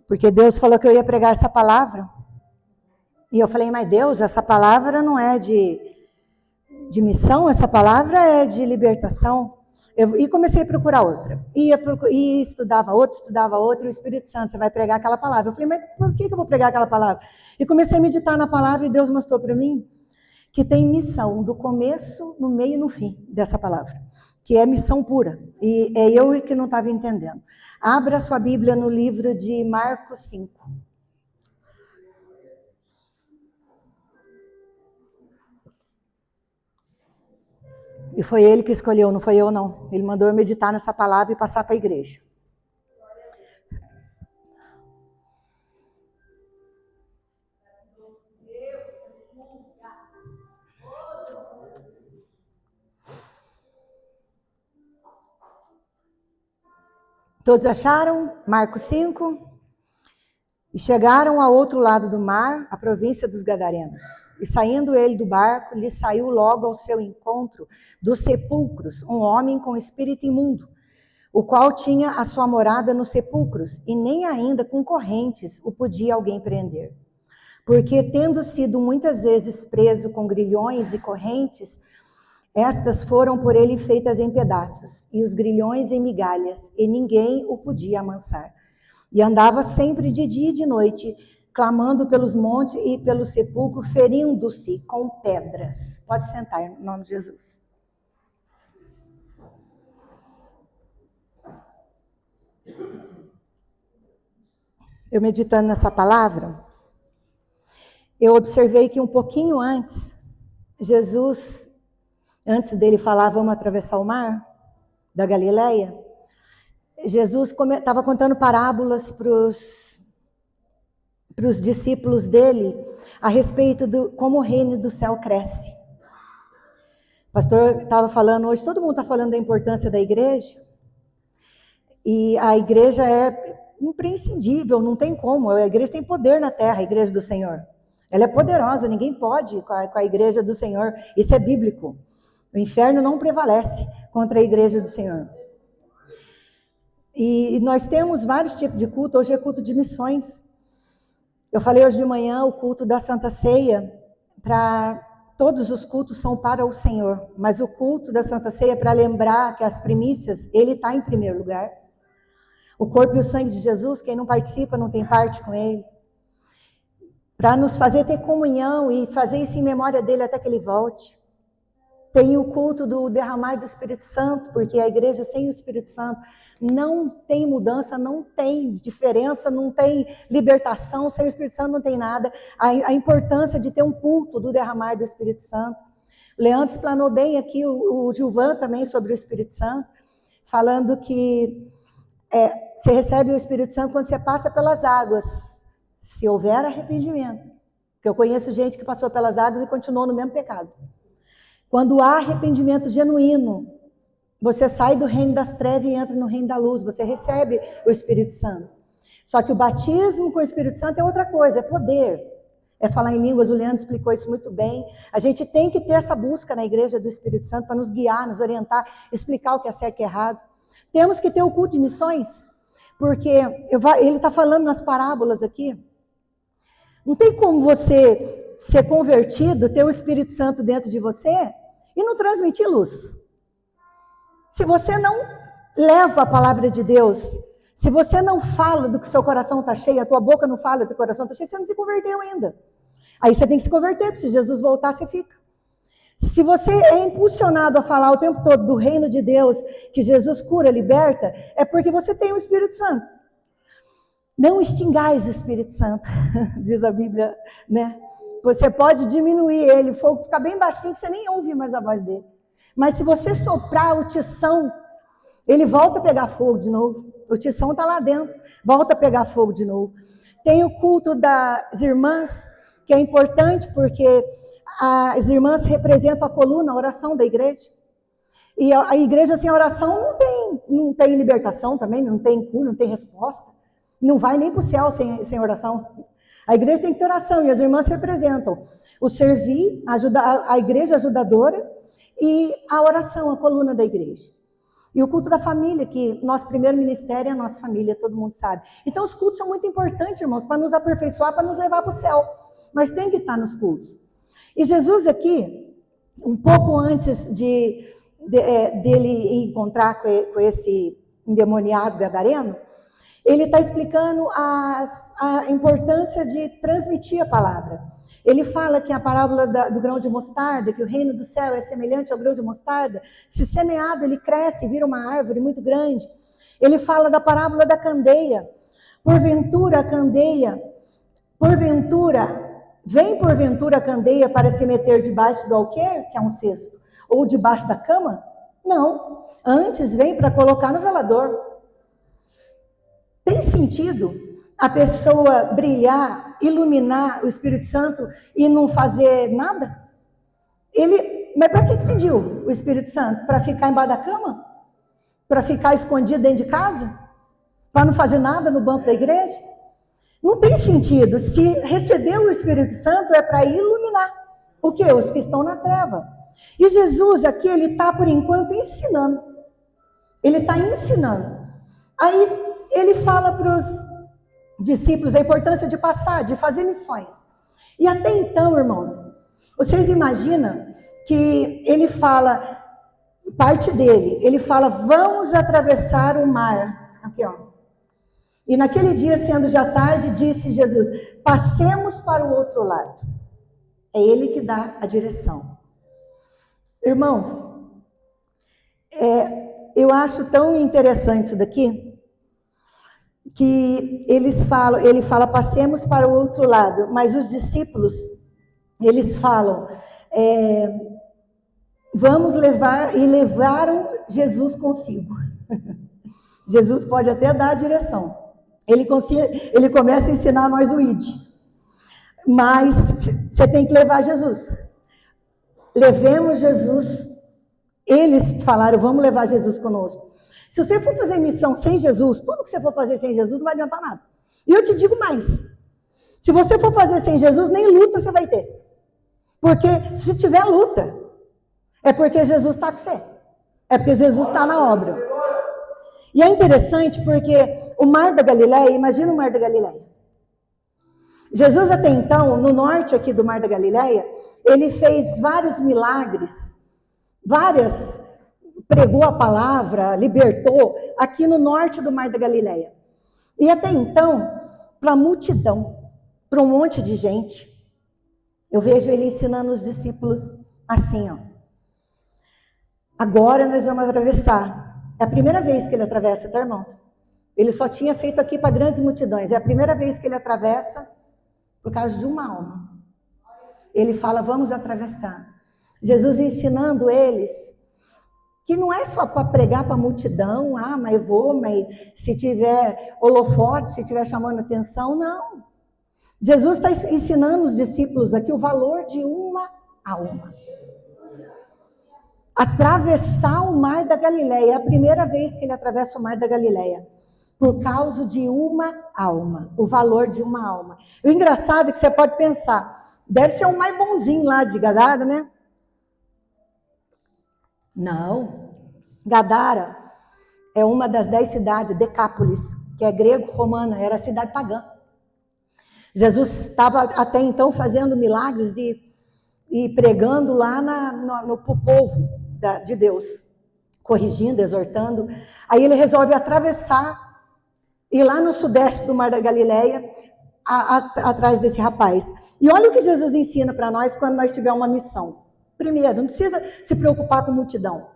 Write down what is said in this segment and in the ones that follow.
Porque Deus falou que eu ia pregar essa palavra. E eu falei, mas Deus, essa palavra não é de missão, essa palavra é de libertação. E comecei a procurar outra. E estudava outra, e o Espírito Santo, você vai pregar aquela palavra. Eu falei, mas por que eu vou pregar aquela palavra? E comecei a meditar na palavra e Deus mostrou para mim que tem missão do começo, no meio e no fim dessa palavra. Que é missão pura. E é eu que não estava entendendo. Abra sua Bíblia no livro de Marcos 5. E foi ele que escolheu, não foi eu não. Ele mandou eu meditar nessa palavra e passar para a igreja. Todos acharam? Marcos 5. E chegaram ao outro lado do mar, a província dos Gadarenos. E saindo ele do barco, lhe saiu logo ao seu encontro dos sepulcros um homem com espírito imundo, o qual tinha a sua morada nos sepulcros, e nem ainda com correntes o podia alguém prender. Porque, tendo sido muitas vezes preso com grilhões e correntes, estas foram por ele feitas em pedaços, e os grilhões em migalhas, e ninguém o podia amansar. E andava sempre de dia e de noite, clamando pelos montes e pelo sepulcro, ferindo-se com pedras. Pode sentar, em nome de Jesus. Eu meditando nessa palavra, eu observei que um pouquinho antes, Jesus, antes dele falar, vamos atravessar o mar da Galileia, Jesus estava contando parábolas para os discípulos dele a respeito de como o reino do céu cresce. O pastor estava falando hoje, todo mundo está falando da importância da igreja, e a igreja é imprescindível, não tem como, a igreja tem poder na terra, a igreja do Senhor. Ela é poderosa, ninguém pode com a igreja do Senhor, isso é bíblico. O inferno não prevalece contra a igreja do Senhor. E nós temos vários tipos de culto, hoje é culto de missões. Eu falei hoje de manhã o culto da Santa Ceia, todos os cultos são para o Senhor, mas o culto da Santa Ceia é para lembrar que as primícias, ele está em primeiro lugar. O corpo e o sangue de Jesus, quem não participa não tem parte com ele. Para nos fazer ter comunhão e fazer isso em memória dele até que ele volte. Tem o culto do derramar do Espírito Santo, porque a igreja sem o Espírito Santo não tem mudança, não tem diferença, não tem libertação, sem o Espírito Santo não tem nada. A importância de ter um culto do derramar do Espírito Santo. O Leandro explanou bem aqui, o Gilvan também, sobre o Espírito Santo, falando que você recebe o Espírito Santo quando você passa pelas águas, se houver arrependimento. Porque eu conheço gente que passou pelas águas e continuou no mesmo pecado. Quando há arrependimento genuíno, você sai do reino das trevas e entra no reino da luz, você recebe o Espírito Santo. Só que o batismo com o Espírito Santo é outra coisa, é poder, é falar em línguas, o Leandro explicou isso muito bem. A gente tem que ter essa busca na igreja do Espírito Santo para nos guiar, nos orientar, explicar o que é certo e errado. Temos que ter o culto de missões, porque ele está falando nas parábolas aqui, não tem como você ser convertido, ter o Espírito Santo dentro de você e não transmitir luz. Se você não leva a palavra de Deus, se você não fala do que seu coração está cheio, a tua boca não fala do que o coração está cheio, você não se converteu ainda. Aí você tem que se converter, porque se Jesus voltar, você fica. Se você é impulsionado a falar o tempo todo do reino de Deus, que Jesus cura, liberta, é porque você tem o Espírito Santo. Não extingais o Espírito Santo, diz a Bíblia, né? Você pode diminuir ele, o fogo fica bem baixinho, que você nem ouve mais a voz dele. Mas se você soprar o tição, ele volta a pegar fogo de novo. O tição está lá dentro, volta a pegar fogo de novo. Tem o culto das irmãs, que é importante porque as irmãs representam a coluna, a oração da igreja. E a igreja sem oração não tem libertação também, não tem cura, não tem resposta. Não vai nem para o céu sem oração. A igreja tem que ter oração e as irmãs representam o servir, a igreja ajudadora, e a oração, a coluna da igreja. E o culto da família, que nosso primeiro ministério é a nossa família, todo mundo sabe. Então os cultos são muito importantes, irmãos, para nos aperfeiçoar, para nos levar para o céu. Nós temos que estar nos cultos. E Jesus aqui, um pouco antes dele encontrar com esse endemoniado gadareno, ele está explicando a importância de transmitir a palavra. Ele fala que a parábola do grão de mostarda, que o reino do céu é semelhante ao grão de mostarda, se semeado ele cresce e vira uma árvore muito grande. Ele fala da parábola da candeia. Porventura a candeia, vem porventura a candeia para se meter debaixo do alqueire, que é um cesto, ou debaixo da cama? Não, antes vem para colocar no velador. Tem sentido a pessoa brilhar, iluminar o Espírito Santo e não fazer nada? Mas para que pediu o Espírito Santo? Para ficar embaixo da cama? Para ficar escondido dentro de casa? Para não fazer nada no banco da igreja? Não tem sentido. Se recebeu o Espírito Santo é para iluminar o quê? Os que estão na treva. E Jesus aqui, ele está por enquanto ensinando. Ele está ensinando. Aí ele fala para os discípulos a importância de passar, de fazer missões. E até então, irmãos, vocês imaginam que ele fala, parte dele, ele fala, vamos atravessar o mar. Aqui, ó. E naquele dia, sendo já tarde, disse Jesus, passemos para o outro lado. É ele que dá a direção. Irmãos, eu acho tão interessante isso daqui, que ele fala, passemos para o outro lado, mas os discípulos, eles falam, vamos levar, e levaram Jesus consigo. Jesus pode até dar a direção, ele começa a ensinar nós o ID, mas você tem que levar Jesus, levemos Jesus, eles falaram, vamos levar Jesus conosco. Se você for fazer missão sem Jesus, tudo que você for fazer sem Jesus não vai adiantar nada. E eu te digo mais, se você for fazer sem Jesus, nem luta você vai ter. Porque se tiver luta, é porque Jesus está com você. É porque Jesus está na obra. E é interessante porque o Mar da Galileia, imagina o Mar da Galileia. Jesus até então, no norte aqui do Mar da Galileia, ele fez vários milagres, pregou a palavra, libertou, aqui no norte do Mar da Galileia. E até então, para a multidão, para um monte de gente, eu vejo ele ensinando os discípulos assim, ó. Agora nós vamos atravessar. É a primeira vez que ele atravessa, tá, irmãos? Ele só tinha feito aqui para grandes multidões. É a primeira vez que ele atravessa por causa de uma alma. Ele fala, vamos atravessar. Jesus ensinando eles que não é só para pregar para a multidão, mas eu vou, mas se tiver holofote, se tiver chamando atenção, não. Jesus está ensinando os discípulos aqui o valor de uma alma. Atravessar o Mar da Galileia, é a primeira vez que ele atravessa o Mar da Galileia, por causa de uma alma, o valor de uma alma. O engraçado é que você pode pensar, deve ser o mais bonzinho lá de Gadara, né? Não, Gadara é uma das 10 cidades, Decápolis, que é grego-romana, era cidade pagã. Jesus estava até então fazendo milagres e pregando lá no povo de Deus, corrigindo, exortando. Aí ele resolve atravessar, ir lá no sudeste do Mar da Galileia, atrás desse rapaz. E olha o que Jesus ensina para nós quando nós tivermos uma missão. Primeiro, não precisa se preocupar com multidão.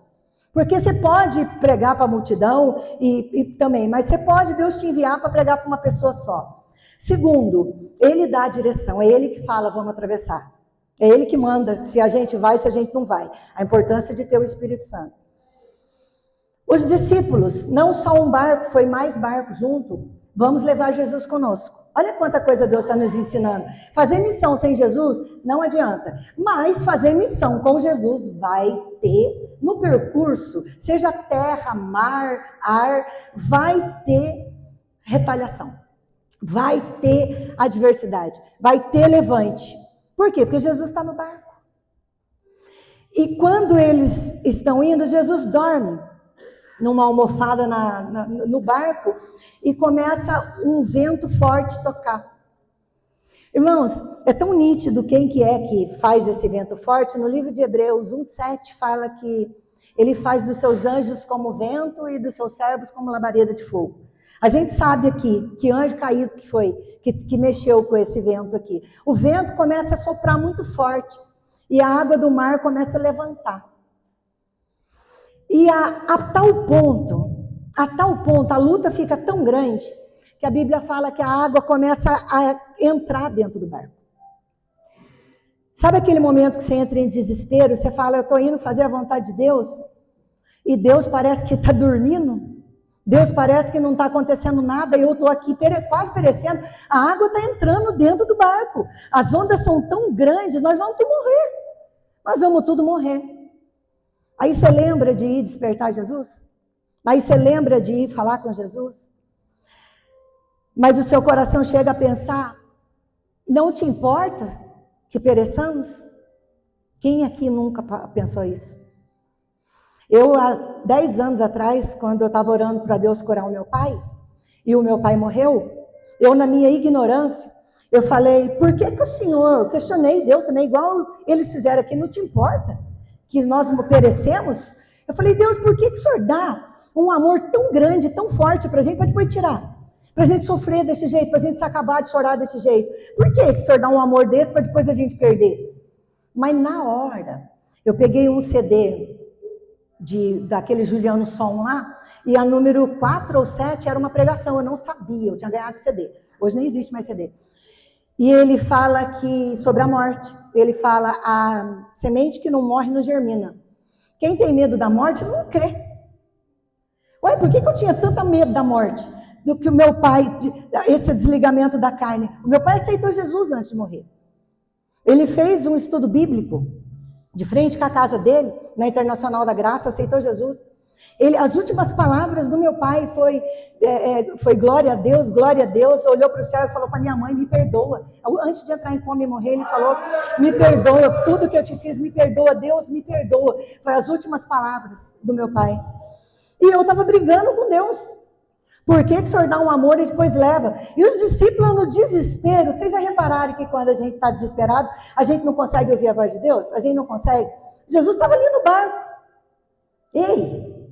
Porque você pode pregar para a multidão e também, mas você pode, Deus te enviar para pregar para uma pessoa só. Segundo, ele dá a direção, é ele que fala, vamos atravessar. É ele que manda se a gente vai, se a gente não vai. A importância de ter o Espírito Santo. Os discípulos, não só um barco, foi mais barco junto. Vamos levar Jesus conosco. Olha quanta coisa Deus está nos ensinando. Fazer missão sem Jesus não adianta. Mas fazer missão com Jesus vai ter, no percurso, seja terra, mar, ar, vai ter retaliação. Vai ter adversidade. Vai ter levante. Por quê? Porque Jesus está no barco. E quando eles estão indo, Jesus dorme. numa almofada no barco, e começa um vento forte tocar. Irmãos, é tão nítido quem que é que faz esse vento forte. No livro de Hebreus 1:7 fala que ele faz dos seus anjos como vento e dos seus servos como labareda de fogo. A gente sabe aqui que anjo caído que foi, que mexeu com esse vento aqui. O vento começa a soprar muito forte e a água do mar começa a levantar. E a tal ponto, a luta fica tão grande que a Bíblia fala que a água começa a entrar dentro do barco. Sabe aquele momento que você entra em desespero, você fala, eu estou indo fazer a vontade de Deus, e Deus parece que está dormindo, Deus parece que não está acontecendo nada, e eu estou aqui quase perecendo, a água está entrando dentro do barco, as ondas são tão grandes, nós vamos tudo morrer. Aí você lembra de ir despertar Jesus? Aí você lembra de ir falar com Jesus? Mas o seu coração chega a pensar, não te importa que pereçamos? Quem aqui nunca pensou isso? Eu, há 10 anos atrás, quando eu estava orando para Deus curar o meu pai, e o meu pai morreu, eu, na minha ignorância, eu falei, por que o Senhor, questionei Deus também, igual eles fizeram aqui, não te importa que nós perecemos? Eu falei, Deus, por que o Senhor dá um amor tão grande, tão forte para a gente, para depois tirar? Para a gente sofrer desse jeito, para a gente se acabar de chorar desse jeito. Por que o Senhor dá um amor desse para depois a gente perder? Mas na hora, eu peguei um CD daquele Juliano Som lá, e a número 4 ou 7 era uma pregação, eu não sabia, eu tinha ganhado CD. Hoje nem existe mais CD. E ele fala sobre a morte. Ele fala, a semente que não morre não germina. Quem tem medo da morte não crê. Ué, por que eu tinha tanto medo da morte? Do que o meu pai, esse desligamento da carne. O meu pai aceitou Jesus antes de morrer. Ele fez um estudo bíblico, de frente com a casa dele, na Internacional da Graça, aceitou Jesus. As últimas palavras do meu pai foi glória a Deus, olhou para o céu e falou para minha mãe, me perdoa. Antes de entrar em coma e morrer, ele falou, me perdoa, tudo que eu te fiz, me perdoa, Deus, me perdoa. Foi as últimas palavras do meu pai. E eu estava brigando com Deus. Por que o Senhor dá um amor e depois leva? E os discípulos no desespero, vocês já repararam que quando a gente está desesperado, a gente não consegue ouvir a voz de Deus? A gente não consegue? Jesus estava ali no barco. Ei,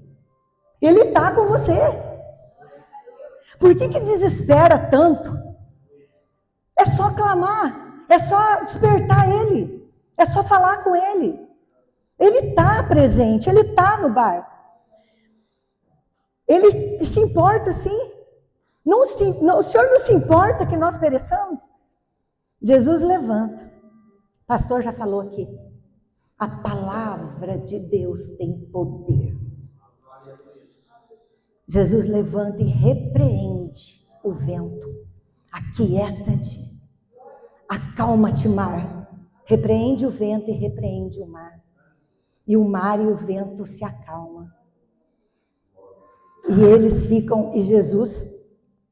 Ele está com você. Por que desespera tanto? É só clamar, é só despertar Ele, é só falar com Ele. Ele está presente, Ele está no barco. Ele se importa, sim. O Senhor não se importa que nós pereçamos. Jesus levanta. O pastor já falou aqui. A palavra de Deus tem poder. Jesus levanta e repreende o vento. Aquieta-te. Acalma-te, mar. Repreende o vento e repreende o mar. E o mar e o vento se acalmam. E eles ficam, e Jesus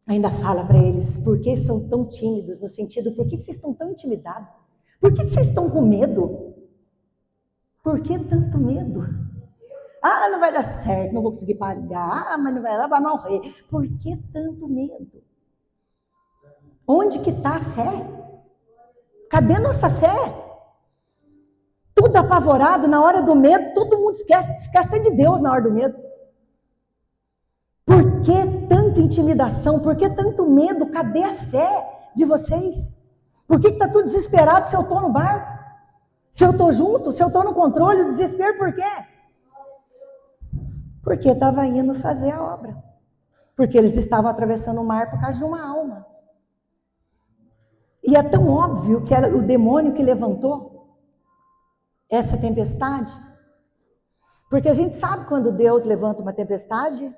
ainda fala para eles, por que são tão tímidos? No sentido, por que vocês estão tão intimidados? Por que vocês estão com medo? Por que tanto medo? Ah, não vai dar certo, não vou conseguir pagar, ah, mas não vai morrer. Por que tanto medo? Onde que está a fé? Cadê nossa fé? Tudo apavorado, na hora do medo, todo mundo esquece até de Deus na hora do medo. Por que tanta intimidação? Por que tanto medo? Cadê a fé de vocês? Por que está tudo desesperado se eu estou no barco? Se eu estou junto? Se eu estou no controle? O desespero por quê? Porque estava indo fazer a obra. Porque eles estavam atravessando o mar por causa de uma alma. E é tão óbvio que era o demônio que levantou essa tempestade. Porque a gente sabe quando Deus levanta uma tempestade...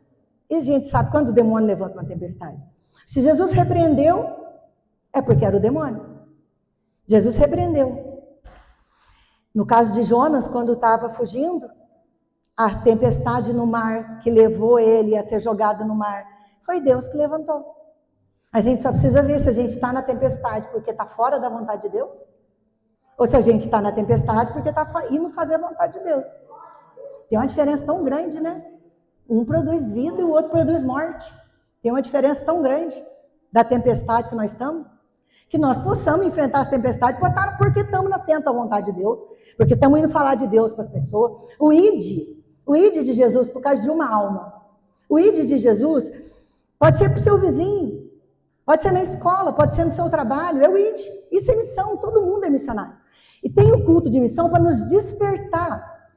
E a gente sabe quando o demônio levanta uma tempestade. Se Jesus repreendeu, é porque era o demônio. Jesus repreendeu. No caso de Jonas, quando estava fugindo, a tempestade no mar que levou ele a ser jogado no mar, foi Deus que levantou. A gente só precisa ver se a gente está na tempestade porque está fora da vontade de Deus, ou se a gente está na tempestade porque está indo fazer a vontade de Deus. Tem uma diferença tão grande, né? Um produz vida e o outro produz morte. Tem uma diferença tão grande da tempestade que nós estamos, que nós possamos enfrentar as tempestades porque estamos na santa vontade de Deus, porque estamos indo falar de Deus para as pessoas. O ide de Jesus por causa de uma alma. O ide de Jesus pode ser para o seu vizinho, pode ser na escola, pode ser no seu trabalho, é o ide. Isso é missão, todo mundo é missionário. E tem o culto de missão para nos despertar,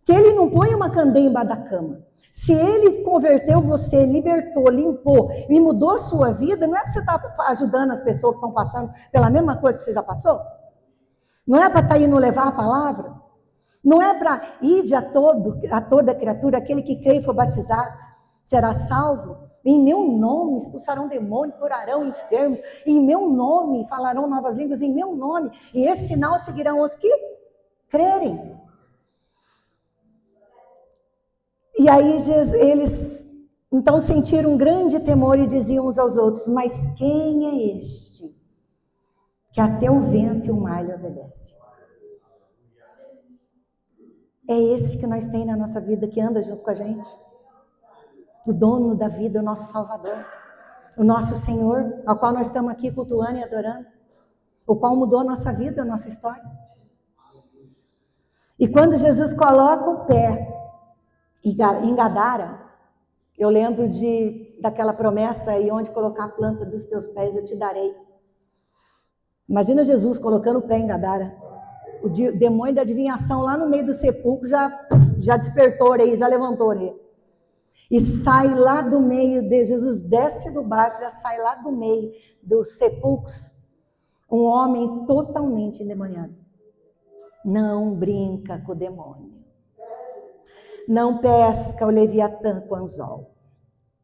que ele não põe uma candeia embaixo da cama. Se ele converteu você, libertou, limpou e mudou a sua vida, não é para você estar ajudando as pessoas que estão passando pela mesma coisa que você já passou? Não é para estar indo levar a palavra? Não é para ir a toda criatura, aquele que crê e for batizado, será salvo? Em meu nome expulsarão demônios, curarão enfermos, em meu nome falarão novas línguas, em meu nome, e esse sinal seguirão os que crerem. E aí eles então sentiram um grande temor e diziam uns aos outros, mas quem é este que até o vento e o mar lhe obedecem? É esse que nós temos na nossa vida, que anda junto com a gente. O dono da vida, o nosso Salvador, o nosso Senhor, ao qual nós estamos aqui cultuando e adorando, o qual mudou a nossa vida, a nossa história. E quando Jesus coloca o pé em Gadara, eu lembro daquela promessa aí, onde colocar a planta dos teus pés eu te darei. Imagina Jesus colocando o pé em Gadara. O demônio da adivinhação lá no meio do sepulcro já despertou a orelha, já levantou a orelha. E sai lá do meio, Jesus desce do barco, já sai lá do meio dos sepulcros, um homem totalmente endemoniado. Não brinca com o demônio. Não pesca o Leviatã com anzol.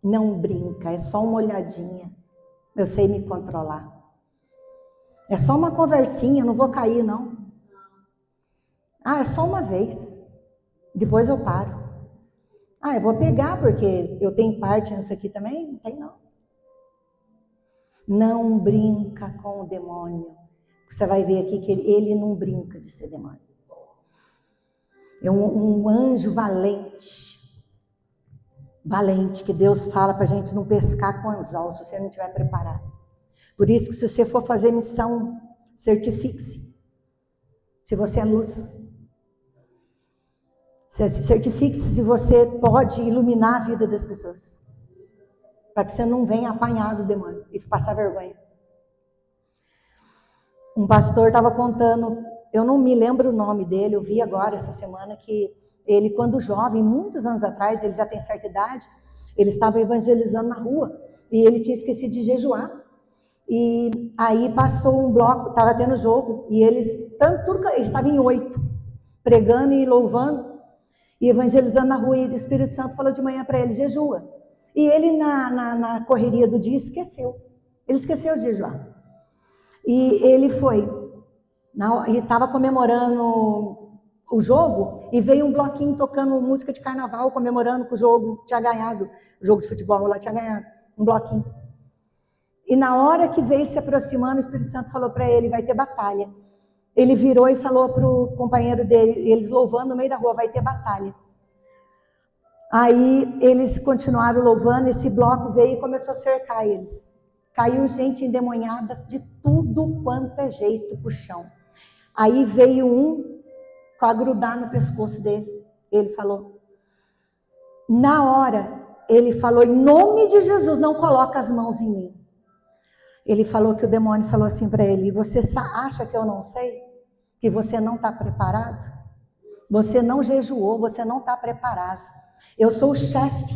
Não brinca, é só uma olhadinha. Eu sei me controlar. É só uma conversinha, não vou cair não. É só uma vez. Depois eu paro. Eu vou pegar porque eu tenho parte nisso aqui também? Não tem não. Não brinca com o demônio. Você vai ver aqui que ele não brinca de ser demônio. É um anjo valente. Valente, que Deus fala para a gente não pescar com anzol, se você não estiver preparado. Por isso que se você for fazer missão, certifique-se. Se você é luz. Certifique-se se você pode iluminar a vida das pessoas. Para que você não venha apanhar do demônio e passar vergonha. Um pastor estava contando, eu não me lembro o nome dele, eu vi agora essa semana que ele, quando jovem, muitos anos atrás, ele já tem certa idade, ele estava evangelizando na rua e ele tinha esquecido de jejuar. E aí passou um bloco, estava tendo jogo, e eles estavam em 8, pregando e louvando, e evangelizando na rua, e o Espírito Santo falou de manhã para ele, jejua. E ele, na correria do dia, esqueceu. Ele esqueceu de jejuar. E ele foi, e estava comemorando o jogo, e veio um bloquinho tocando música de carnaval, comemorando que o jogo tinha ganhado, o jogo de futebol lá tinha ganhado, um bloquinho. E na hora que veio se aproximando, o Espírito Santo falou para ele, vai ter batalha. Ele virou e falou para o companheiro dele, eles louvando no meio da rua, vai ter batalha. Aí eles continuaram louvando, esse bloco veio e começou a cercar eles. Caiu gente endemoniada de tudo quanto é jeito pro chão. Aí veio um com a grudar no pescoço dele. Ele falou, na hora, ele falou, em nome de Jesus, não coloca as mãos em mim. Ele falou que o demônio falou assim para ele, você acha que eu não sei? Que você não está preparado? Você não jejuou, você não está preparado. Eu sou o chefe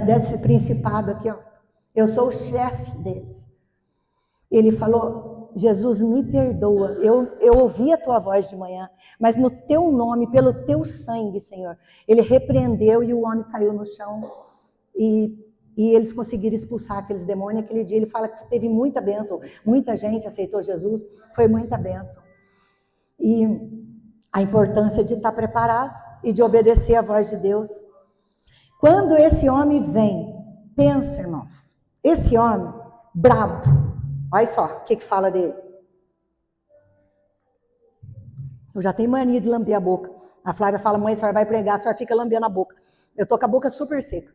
desse principado aqui, ó. Eu sou o chefe deles. Ele falou, Jesus, me perdoa, eu ouvi a tua voz de manhã, mas no teu nome, pelo teu sangue, Senhor. Ele repreendeu e o homem caiu no chão e eles conseguiram expulsar aqueles demônios. Aquele dia ele fala que teve muita bênção, muita gente aceitou Jesus, foi muita bênção. E a importância de estar preparado e de obedecer à voz de Deus. Quando esse homem vem, pensa, irmãos, esse homem, brabo, olha só o que fala dele. Eu já tenho mania de lamber a boca. A Flávia fala, mãe, a senhora vai pregar, a senhora fica lambendo a boca. Eu tô com a boca super seca.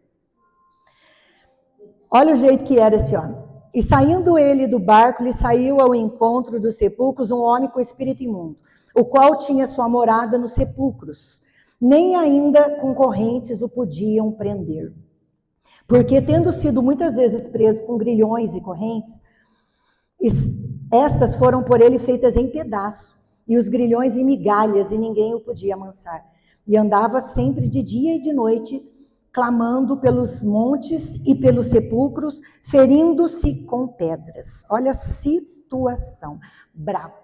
Olha o jeito que era esse homem. E saindo ele do barco, lhe saiu ao encontro dos sepulcros um homem com espírito imundo, o qual tinha sua morada nos sepulcros. Nem ainda concorrentes o podiam prender. Porque, tendo sido muitas vezes preso com grilhões e correntes, estas foram por ele feitas em pedaço, e os grilhões em migalhas, e ninguém o podia amansar. E andava sempre de dia e de noite, clamando pelos montes e pelos sepulcros, ferindo-se com pedras. Olha a situação, brabo.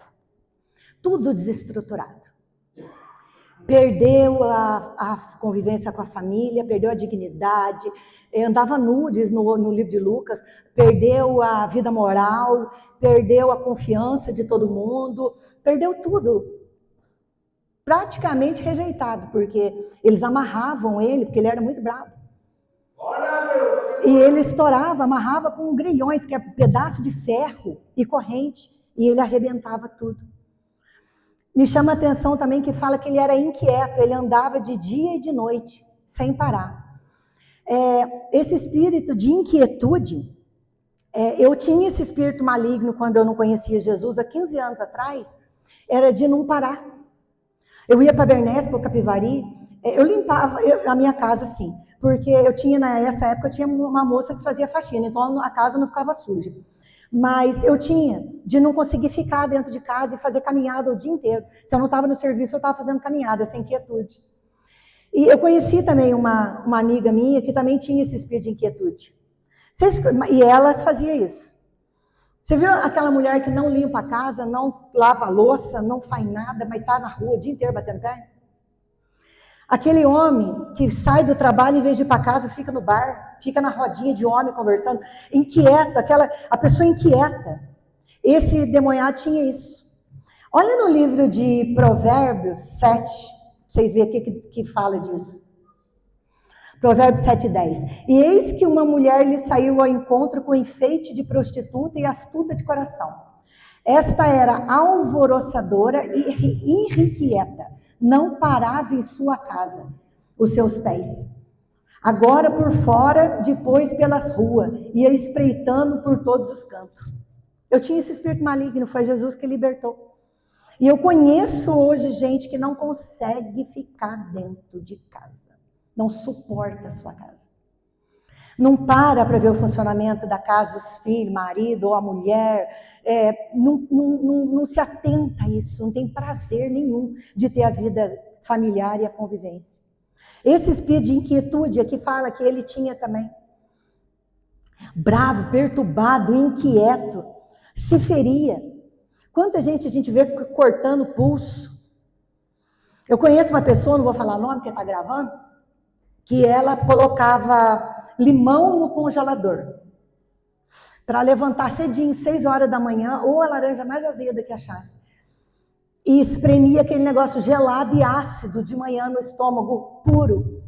Tudo desestruturado. Perdeu a convivência com a família, perdeu a dignidade, andava nudes no livro de Lucas, perdeu a vida moral, perdeu a confiança de todo mundo, perdeu tudo. Praticamente rejeitado, porque eles amarravam ele, porque ele era muito bravo. E ele estourava, amarrava com grilhões, que é um pedaço de ferro e corrente, e ele arrebentava tudo. Me chama a atenção também que fala que ele era inquieto, ele andava de dia e de noite, sem parar. Esse espírito de inquietude, eu tinha esse espírito maligno quando eu não conhecia Jesus, há 15 anos atrás, era de não parar. Eu ia para Bernespa, para Capivari, eu limpava a minha casa assim, porque eu tinha, nessa época, eu tinha uma moça que fazia faxina, então a casa não ficava suja. Mas eu tinha de não conseguir ficar dentro de casa e fazer caminhada o dia inteiro. Se eu não estava no serviço, eu estava fazendo caminhada, essa inquietude. E eu conheci também uma amiga minha que também tinha esse espírito de inquietude. E ela fazia isso. Você viu aquela mulher que não limpa a casa, não lava a louça, não faz nada, mas está na rua o dia inteiro batendo perna? Aquele homem que sai do trabalho, em vez de ir para casa, fica no bar, fica na rodinha de homem conversando, inquieto, a pessoa inquieta. Esse demoniado tinha isso. Olha no livro de Provérbios 7, vocês veem aqui que fala disso. Provérbios 7:10. E eis que uma mulher lhe saiu ao encontro com enfeite de prostituta e astuta de coração. Esta era alvoroçadora e irrequieta, não parava em sua casa os seus pés. Agora por fora, depois pelas ruas, ia espreitando por todos os cantos. Eu tinha esse espírito maligno, foi Jesus que libertou. E eu conheço hoje gente que não consegue ficar dentro de casa. Não suporta a sua casa. Não para ver o funcionamento da casa, os filhos, marido ou a mulher. Não se atenta a isso, não tem prazer nenhum de ter a vida familiar e a convivência. Esse espírito de inquietude aqui fala que ele tinha também. Bravo, perturbado, inquieto, se feria. Quanta gente a gente vê cortando o pulso. Eu conheço uma pessoa, não vou falar o nome porque está gravando, que ela colocava limão no congelador para levantar cedinho, 6 horas da manhã, ou a laranja mais azeda que achasse. E espremia aquele negócio gelado e ácido de manhã no estômago puro.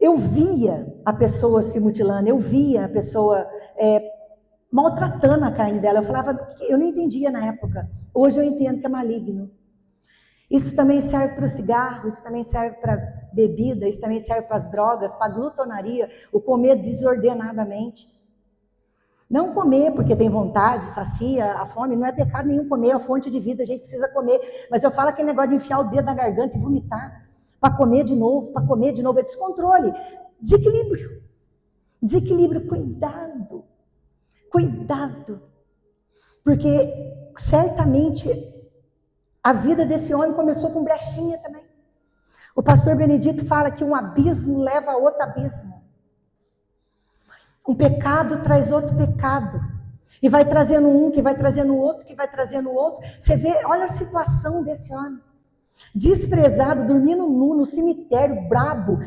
Eu via a pessoa se mutilando, eu via a pessoa maltratando a carne dela. Eu falava, eu não entendia na época. Hoje eu entendo que é maligno. Isso também serve para o cigarro, isso também serve para bebida, isso também serve para as drogas, para a glutonaria, o comer desordenadamente. Não comer porque tem vontade, sacia a fome, não é pecado nenhum comer, é a fonte de vida, a gente precisa comer. Mas eu falo aquele negócio de enfiar o dedo na garganta e vomitar, para comer de novo, é descontrole, desequilíbrio. Desequilíbrio, cuidado. Porque certamente a vida desse homem começou com brechinha também. O pastor Benedito fala que um abismo leva a outro abismo. Um pecado traz outro pecado. E vai trazendo um, que vai trazendo outro, que vai trazendo outro. Você vê, olha a situação desse homem. Desprezado, dormindo nu, no cemitério, brabo.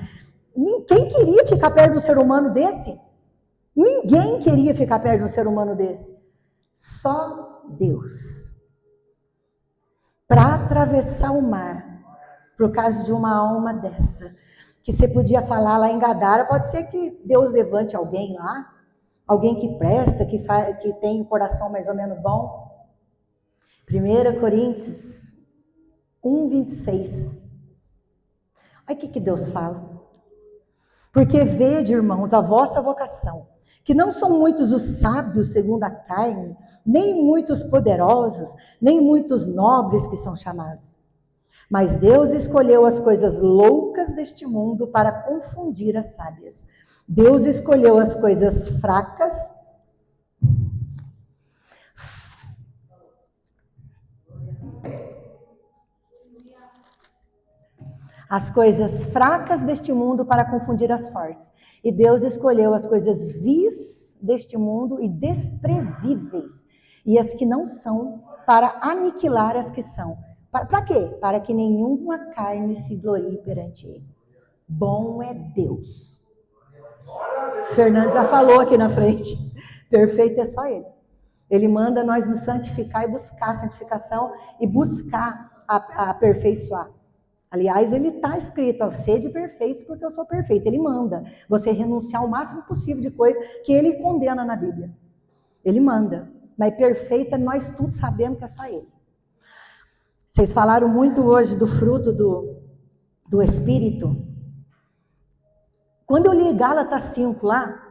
Ninguém queria ficar perto de um ser humano desse. Ninguém queria ficar perto de um ser humano desse. Só Deus. Para atravessar o mar, por causa de uma alma dessa, que você podia falar lá em Gadara, pode ser que Deus levante alguém lá, alguém que presta, que tem o coração mais ou menos bom. 1 Coríntios 1:26. Aí o que Deus fala? Porque vede, irmãos, a vossa vocação, que não são muitos os sábios segundo a carne, nem muitos poderosos, nem muitos nobres que são chamados. Mas Deus escolheu as coisas loucas deste mundo para confundir as sábias. Deus escolheu as coisas fracas. As coisas fracas deste mundo para confundir as fortes. E Deus escolheu as coisas vis deste mundo e desprezíveis, e as que não são, para aniquilar as que são. Para quê? Para que nenhuma carne se glorie perante ele. Bom é Deus. Fernando já falou aqui na frente. Perfeito é só ele. Ele manda nós nos santificar e buscar a santificação e buscar aperfeiçoar. Aliás, ele está escrito, ó, sede perfeitos porque eu sou perfeito. Ele manda você renunciar ao máximo possível de coisa que ele condena na Bíblia. Ele manda. Mas perfeita, nós tudo sabemos que é só ele. Vocês falaram muito hoje do fruto do Espírito. Quando eu li Gálatas 5 lá,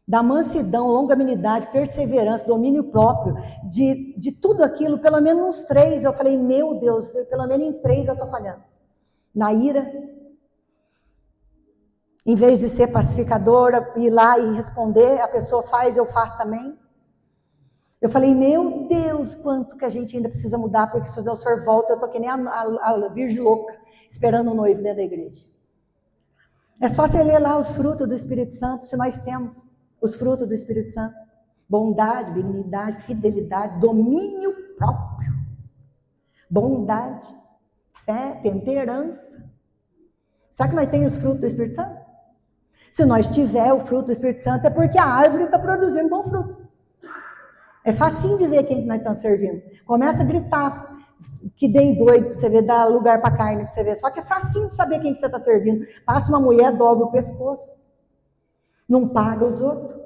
da mansidão, longanimidade, perseverança, domínio próprio, de tudo aquilo, pelo menos uns 3, eu falei, meu Deus, pelo menos em 3 eu estou falhando. Na ira, em vez de ser pacificadora, ir lá e responder, a pessoa faz, eu faço também. Eu falei, meu Deus, quanto que a gente ainda precisa mudar, porque se o Senhor volta, eu estou que nem a virgem louca, esperando o noivo dentro da igreja. É só você ler lá os frutos do Espírito Santo, se nós temos os frutos do Espírito Santo. Bondade, benignidade, fidelidade, domínio próprio. Bondade, fé, temperança. Será que nós temos os frutos do Espírito Santo? Se nós tiver o fruto do Espírito Santo, é porque a árvore está produzindo bom fruto. É facinho de ver quem que nós estamos servindo. Começa a gritar, que dei doido, para você ver, dá lugar para carne, para você ver. Só que é facinho de saber quem que você está servindo. Passa uma mulher, dobra o pescoço. Não paga os outros.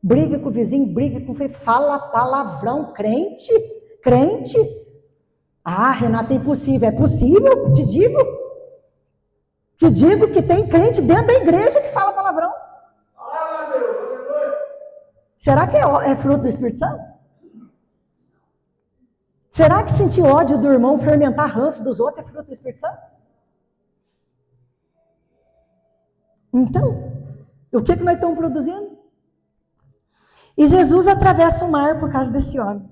Briga com o vizinho, briga com o filho, fala palavrão. Crente? Crente? Ah, Renata, é impossível. É possível, te digo. Te digo que tem crente dentro da igreja que fala palavrão. Será que é fruto do Espírito Santo? Será que sentir ódio do irmão, fermentar ranço dos outros é fruto do Espírito Santo? Então, o que nós estamos produzindo? E Jesus atravessa o mar por causa desse homem.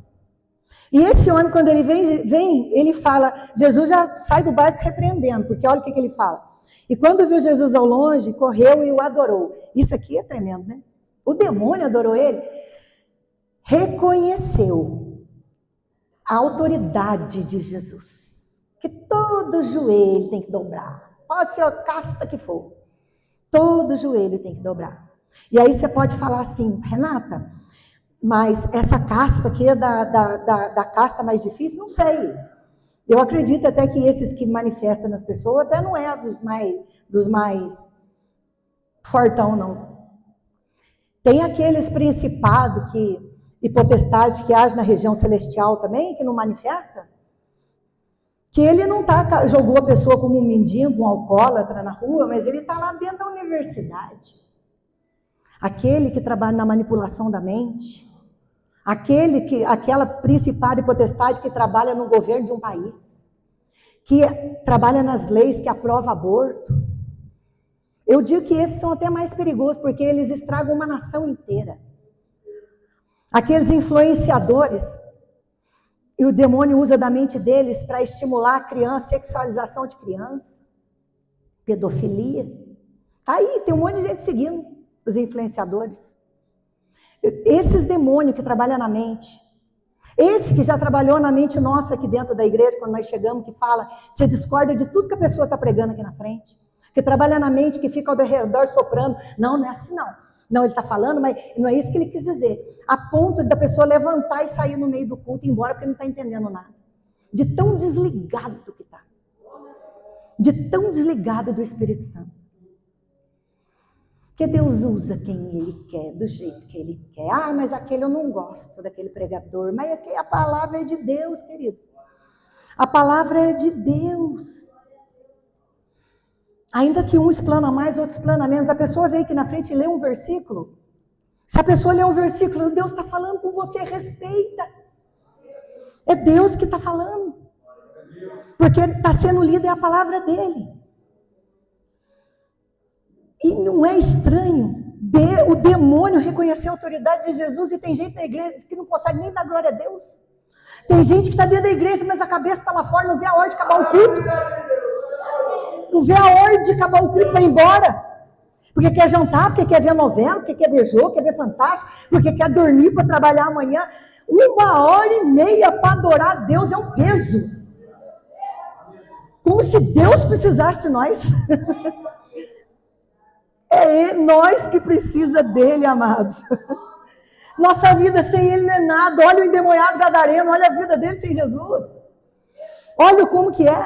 E esse homem, quando ele vem, ele fala, Jesus já sai do barco repreendendo, porque olha o que ele fala. E quando viu Jesus ao longe, correu e o adorou. Isso aqui é tremendo, né? O demônio adorou ele. Reconheceu a autoridade de Jesus. Que todo joelho tem que dobrar. Pode ser a casta que for. Todo joelho tem que dobrar. E aí você pode falar assim, Renata, mas essa casta aqui é da casta mais difícil? Não sei. Eu acredito até que esses que manifestam nas pessoas até não é dos mais fortão, não. Tem aqueles principados e potestades que agem na região celestial também, que não manifesta. Que ele não jogou a pessoa como um mendigo, um alcoólatra na rua, mas ele está lá dentro da universidade. Aquele que trabalha na manipulação da mente. Aquela principado e potestade que trabalha no governo de um país. Que trabalha nas leis que aprova aborto. Eu digo que esses são até mais perigosos, porque eles estragam uma nação inteira. Aqueles influenciadores, e o demônio usa da mente deles para estimular a criança, sexualização de criança, pedofilia. Tá aí, tem um monte de gente seguindo os influenciadores. Esses demônios que trabalham na mente, esse que já trabalhou na mente nossa aqui dentro da igreja, quando nós chegamos, que fala, você discorda de tudo que a pessoa está pregando aqui na frente, que trabalha na mente, que fica ao redor soprando. Não, não é assim não. Não, ele está falando, mas não é isso que ele quis dizer. A ponto da pessoa levantar e sair no meio do culto e ir embora porque não está entendendo nada. De tão desligado que está. De tão desligado do Espírito Santo. Porque Deus usa quem Ele quer, do jeito que Ele quer. Ah, mas aquele eu não gosto, daquele pregador. Mas a palavra é de Deus, queridos. A palavra é de Deus. Ainda que um explana mais, outro explana menos, a pessoa veio aqui na frente e lê um versículo. Se a pessoa lê um versículo, Deus está falando com você, respeita. É Deus que está falando. Porque está sendo lida é a palavra dele. E não é estranho o demônio reconhecer a autoridade de Jesus, e tem gente na igreja que não consegue nem dar glória a Deus. Tem gente que está dentro da igreja, mas a cabeça está lá fora, não vê a hora de acabar o culto. Não vê a hora de acabar o culto para ir embora. Porque quer jantar, porque quer ver novela, porque quer ver jogo, quer ver Fantástico, porque quer dormir para trabalhar amanhã. 1h30 para adorar a Deus é um peso. Como se Deus precisasse de nós. É nós que precisa dele, amados. Nossa vida sem ele não é nada. Olha o endemoniado gadareno, olha a vida dele sem Jesus. Olha como que é.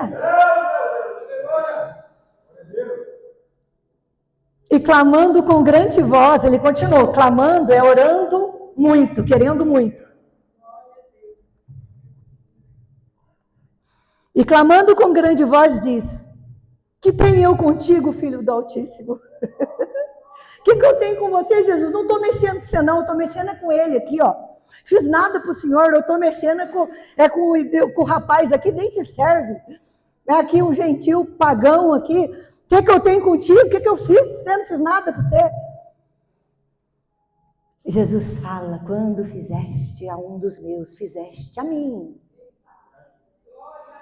E clamando com grande voz, ele continuou, clamando é orando muito, querendo muito. E clamando com grande voz diz, que tenho eu contigo, filho do Altíssimo? O que eu tenho com você, Jesus? Não estou mexendo com você não, eu estou mexendo com ele aqui, ó. Fiz nada para o Senhor, eu estou mexendo com o rapaz aqui, nem te serve. É aqui um gentil pagão aqui. O que eu tenho contigo? O que eu fiz para você? Não fiz nada para você. Jesus fala, quando fizeste a um dos meus, fizeste a mim.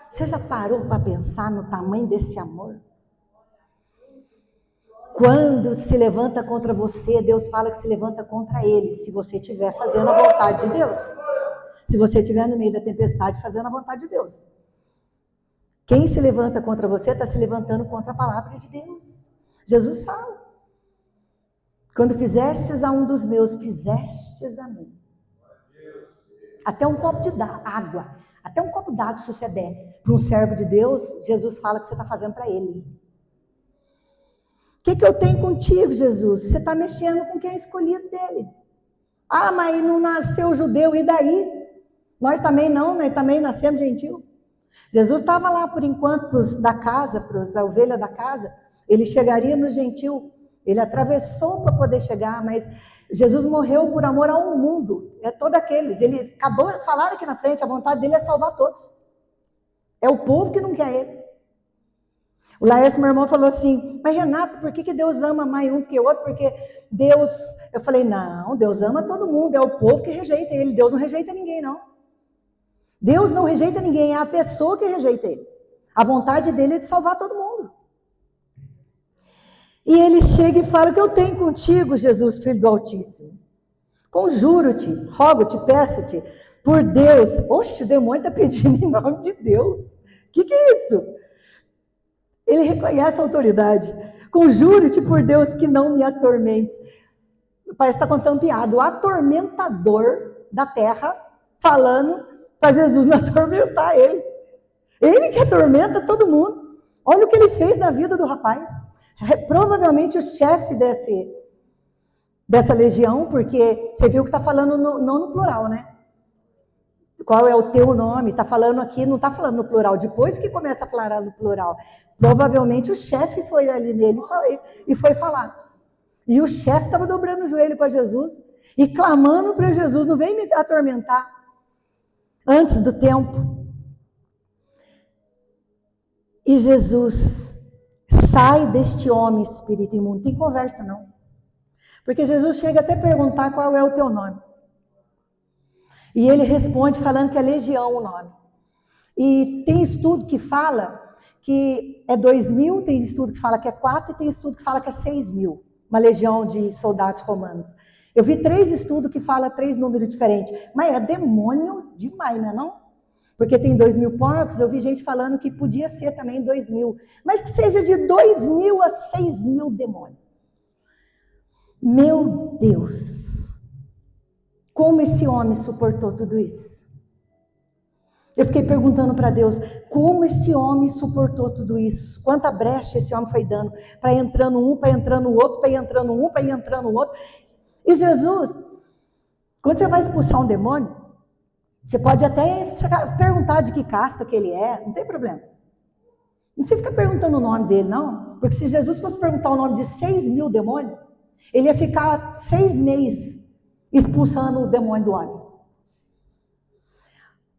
Você já parou para pensar no tamanho desse amor? Quando se levanta contra você, Deus fala que se levanta contra ele, se você estiver fazendo a vontade de Deus. Se você estiver no meio da tempestade fazendo a vontade de Deus. Quem se levanta contra você está se levantando contra a palavra de Deus. Jesus fala. Quando fizestes a um dos meus, fizestes a mim. Até um copo de água, até um copo d'água, se você der para um servo de Deus, Jesus fala que você está fazendo para ele. O que eu tenho contigo, Jesus? Você está mexendo com quem é escolhido dele. Ah, mas não nasceu judeu, e daí? Nós também não, nós também nascemos gentil. Jesus estava lá por enquanto, para os da casa, para as ovelhas da casa, ele chegaria no gentil, ele atravessou para poder chegar, mas Jesus morreu por amor ao mundo, é todos aqueles, ele acabou de falar aqui na frente, a vontade dele é salvar todos, é o povo que não quer ele. O Laércio, meu irmão, falou assim, mas Renato, por que Deus ama mais um do que o outro? Porque Deus, eu falei, não, Deus ama todo mundo, é o povo que rejeita ele, Deus não rejeita ninguém não. Deus não rejeita ninguém, é a pessoa que rejeita ele. A vontade dele é de salvar todo mundo. E ele chega e fala, o que eu tenho contigo, Jesus, Filho do Altíssimo? Conjuro-te, rogo-te, peço-te, por Deus. Oxe, o demônio está pedindo em nome de Deus. O que é isso? Ele reconhece a autoridade. Conjuro-te por Deus que não me atormentes. Parece que está contando piada. O atormentador da terra falando para Jesus não atormentar ele. Ele que atormenta todo mundo. Olha o que ele fez na vida do rapaz. Provavelmente o chefe dessa legião, porque você viu que está falando não no plural, né? Qual é o teu nome? Está falando aqui, não está falando no plural. Depois que começa a falar no plural. Provavelmente o chefe foi ali nele e foi falar. E o chefe estava dobrando o joelho para Jesus e clamando para Jesus, não vem me atormentar. Antes do tempo. E Jesus sai deste homem, espírito imundo. Não tem conversa, não. Porque Jesus chega até a perguntar qual é o teu nome. E ele responde falando que é legião o nome. E tem estudo que fala que é 2.000, tem estudo que fala que é 4 e tem estudo que fala que é 6.000. Uma legião de soldados romanos. Eu vi 3 estudos que falam 3 números diferentes. Mas é demônio demais, não é não? Porque tem 2.000 porcos, eu vi gente falando que podia ser também 2.000. Mas que seja de 2.000 a 6.000 demônios. Meu Deus! Como esse homem suportou tudo isso? Eu fiquei perguntando para Deus, como esse homem suportou tudo isso? Quanta brecha esse homem foi dando, para entrando um, para entrando o outro, para entrando um, para entrando o outro. E Jesus, quando você vai expulsar um demônio, Você pode até perguntar de que casta que ele é, não tem problema. Não precisa ficar perguntando o nome dele, não. Porque se Jesus fosse perguntar o nome de 6.000 demônios, ele ia ficar 6 meses expulsando o demônio do homem.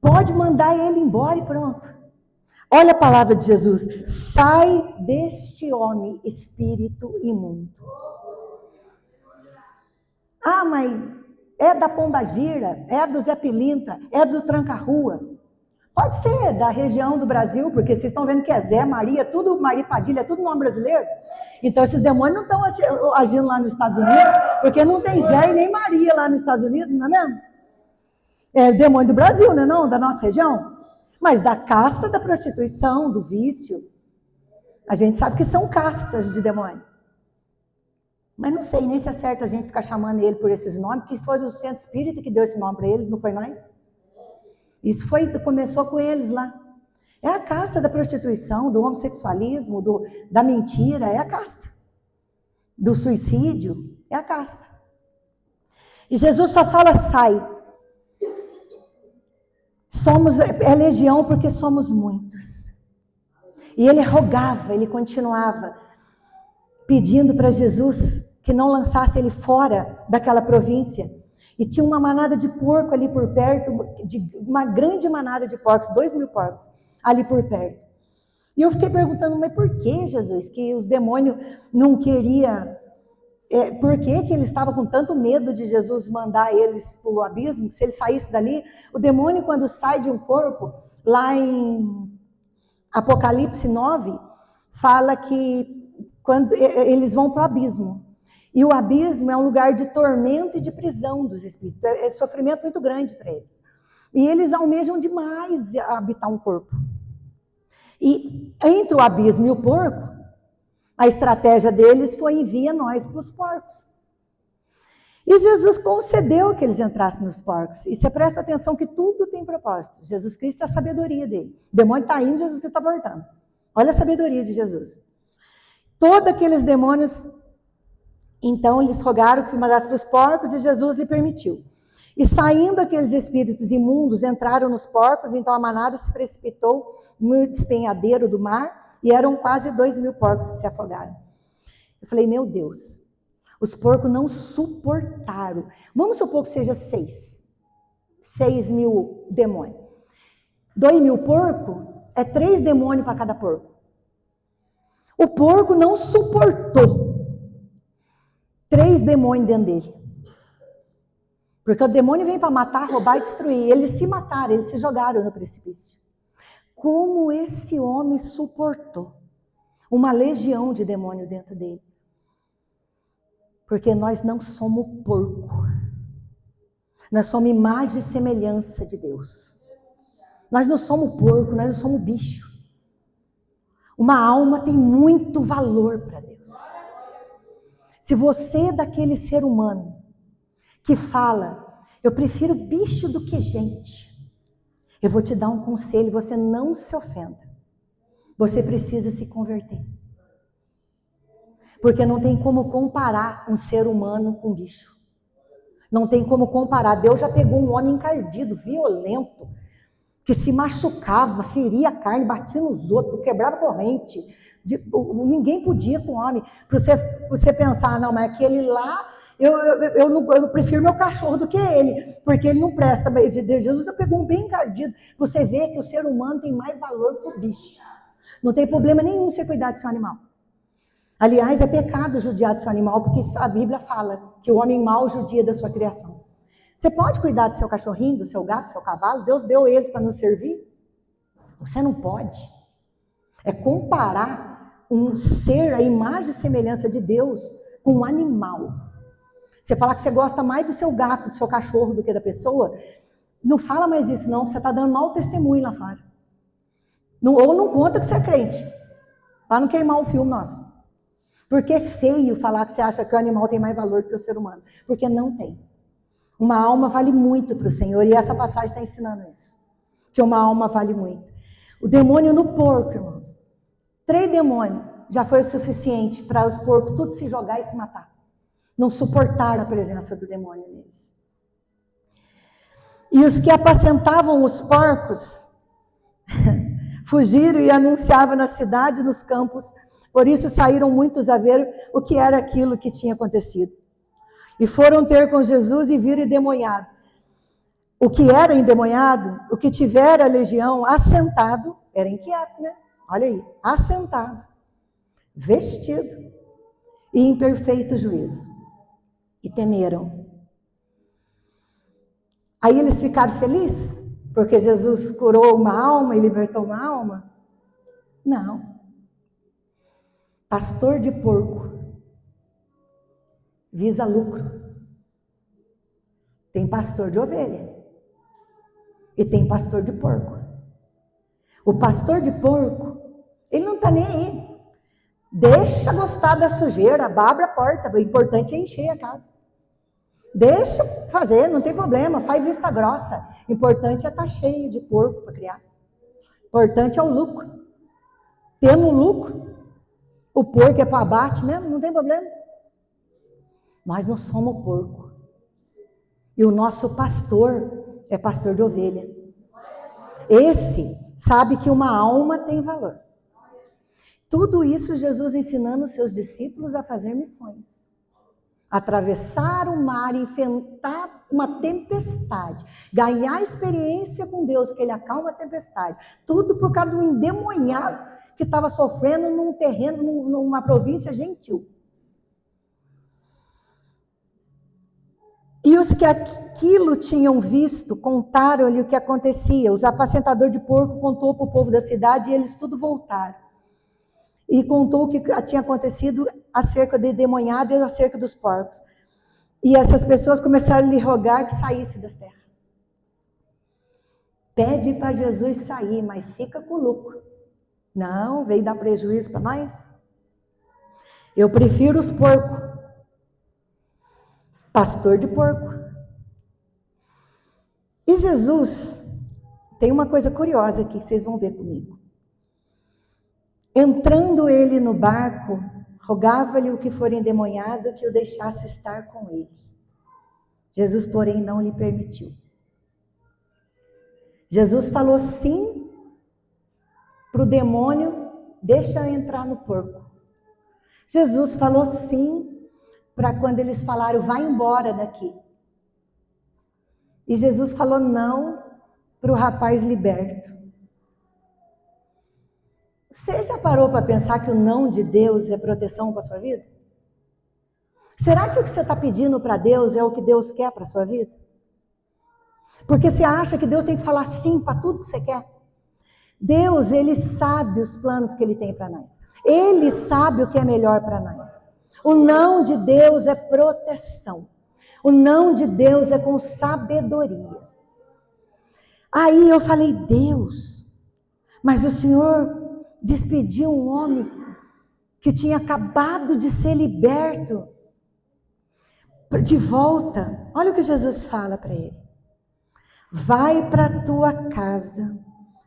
Pode mandar ele embora e pronto. Olha a palavra de Jesus. Sai deste homem, espírito imundo. Ah, mas é da Pombagira, é do Zé Pilintra, é do Tranca-Rua. Pode ser da região do Brasil, porque vocês estão vendo que é Zé, Maria, tudo Maria Padilha, é tudo nome brasileiro. Então esses demônios não estão agindo lá nos Estados Unidos, porque não tem Zé e nem Maria lá nos Estados Unidos, não é mesmo? É o demônio do Brasil, não é não? Da nossa região. Mas da casta da prostituição, do vício, a gente sabe que são castas de demônio. Mas não sei nem se é certo a gente ficar chamando ele por esses nomes, porque foi o centro espírita que deu esse nome para eles, não foi nós? Isso começou com eles lá. É a casta da prostituição, do homossexualismo, da mentira, é a casta. Do suicídio, é a casta. E Jesus só fala, sai. É legião porque somos muitos. E ele rogava, ele continuava pedindo para Jesus que não lançasse ele fora daquela província. E tinha uma manada de porco ali por perto, uma grande manada de porcos, 2.000 porcos ali por perto. E eu fiquei perguntando, mas por que, Jesus, que os demônios não queriam... por que eles estavam com tanto medo de Jesus mandar eles para o abismo? Que se ele saísse dali, o demônio quando sai de um corpo, lá em Apocalipse 9, fala que quando eles vão para o abismo. E o abismo é um lugar de tormento e de prisão dos espíritos. É sofrimento muito grande para eles. E eles almejam demais habitar um corpo. E entre o abismo e o porco, a estratégia deles foi envia nós para os porcos. E Jesus concedeu que eles entrassem nos porcos. E você presta atenção que tudo tem propósito. Jesus Cristo é a sabedoria dele. O demônio está indo, Jesus Cristo está voltando. Olha a sabedoria de Jesus. Todos aqueles demônios, então, eles rogaram que mandasse para os porcos e Jesus lhe permitiu. E saindo aqueles espíritos imundos, entraram nos porcos, então a manada se precipitou no despenhadeiro do mar e eram quase 2.000 porcos que se afogaram. Eu falei, meu Deus, os porcos não suportaram. Vamos supor que seja 6.000 demônios. 2.000 porcos é 3 demônios para cada porco. O porco não suportou 3 demônios dentro dele. Porque o demônio vem para matar, roubar e destruir. Eles se mataram, eles se jogaram no precipício. Como esse homem suportou uma legião de demônio dentro dele? Porque nós não somos porco. Nós somos imagem e semelhança de Deus. Nós não somos porco, nós não somos bicho. Uma alma tem muito valor para Deus. Se você é daquele ser humano que fala, eu prefiro bicho do que gente, eu vou te dar um conselho, você não se ofenda. Você precisa se converter. Porque não tem como comparar um ser humano com um bicho. Não tem como comparar. Deus já pegou um homem encardido, violento, que se machucava, feria a carne, batia nos outros, quebrava corrente. Ninguém podia com o homem. Para você pensar, não, mas aquele lá, eu prefiro meu cachorro do que ele, porque ele não presta. Mas Jesus já pegou um bem encardido. Você vê que o ser humano tem mais valor que o bicho. Não tem problema nenhum você cuidar do seu animal. Aliás, é pecado judiar do seu animal, porque a Bíblia fala que o homem mau judia da sua criação. Você pode cuidar do seu cachorrinho, do seu gato, do seu cavalo? Deus deu eles para nos servir? Você não pode. É comparar um ser, a imagem e semelhança de Deus, com um animal. Você falar que você gosta mais do seu gato, do seu cachorro, do que da pessoa, não fala mais isso não, você está dando mau testemunho lá fora. Ou não conta que você é crente, para não queimar o filme nosso. Porque é feio falar que você acha que o animal tem mais valor do que o ser humano, porque não tem. Uma alma vale muito para o Senhor, e essa passagem está ensinando isso. Que uma alma vale muito. O demônio no porco, irmãos. 3 demônios já foi o suficiente para os porcos tudo se jogar e se matar. Não suportaram a presença do demônio neles. E os que apacentavam os porcos fugiram e anunciavam na cidade e nos campos. Por isso saíram muitos a ver o que era aquilo que tinha acontecido. E foram ter com Jesus e viram endemoniado. O que era endemoniado, o que tivera a legião, assentado, era inquieto, né? Olha aí, assentado, vestido e em perfeito juízo. E temeram. Aí eles ficaram felizes, porque Jesus curou uma alma e libertou uma alma? Não. Pastor de porco visa lucro. Tem pastor de ovelha e tem pastor de porco. O pastor de porco, ele não está nem aí. Deixa gostar da sujeira, abre a porta, o importante é encher a casa. Deixa fazer, não tem problema, faz vista grossa. O importante é estar cheio de porco para criar. O importante é o lucro. Temos lucro. O porco é para abate mesmo, não tem problema. Nós não somos porco. E o nosso pastor é pastor de ovelha. Esse sabe que uma alma tem valor. Tudo isso Jesus ensinando os seus discípulos a fazer missões. Atravessar o mar, enfrentar uma tempestade, ganhar experiência com Deus, que Ele acalma a tempestade. Tudo por causa de um endemoniado que estava sofrendo num terreno, numa província gentil. E os que aquilo tinham visto, contaram-lhe o que acontecia. Os apacentadores de porco contou para o povo da cidade e eles tudo voltaram. E contou o que tinha acontecido acerca do endemoniado e acerca dos porcos. E essas pessoas começaram a lhe rogar que saísse das terras. Pede para Jesus sair, mas fica com lucro. Não, veio dar prejuízo para nós. Eu prefiro os porcos. Pastor de porco. E Jesus, tem uma coisa curiosa aqui que vocês vão ver comigo. Entrando ele no barco, rogava-lhe o que for endemoniado que o deixasse estar com ele. Jesus, porém, não lhe permitiu. Jesus falou sim para o demônio, deixa eu entrar no porco. Jesus falou sim para quando eles falaram, vai embora daqui. E Jesus falou não para o rapaz liberto. Você já parou para pensar que o não de Deus é proteção para a sua vida? Será que o que você está pedindo para Deus é o que Deus quer para a sua vida? Porque você acha que Deus tem que falar sim para tudo que você quer? Deus, Ele sabe os planos que Ele tem para nós. Ele sabe o que é melhor para nós. O não de Deus é proteção. O não de Deus é com sabedoria. Aí eu falei, Deus, mas o Senhor despediu um homem que tinha acabado de ser liberto de volta. Olha o que Jesus fala para ele. Vai para a tua casa,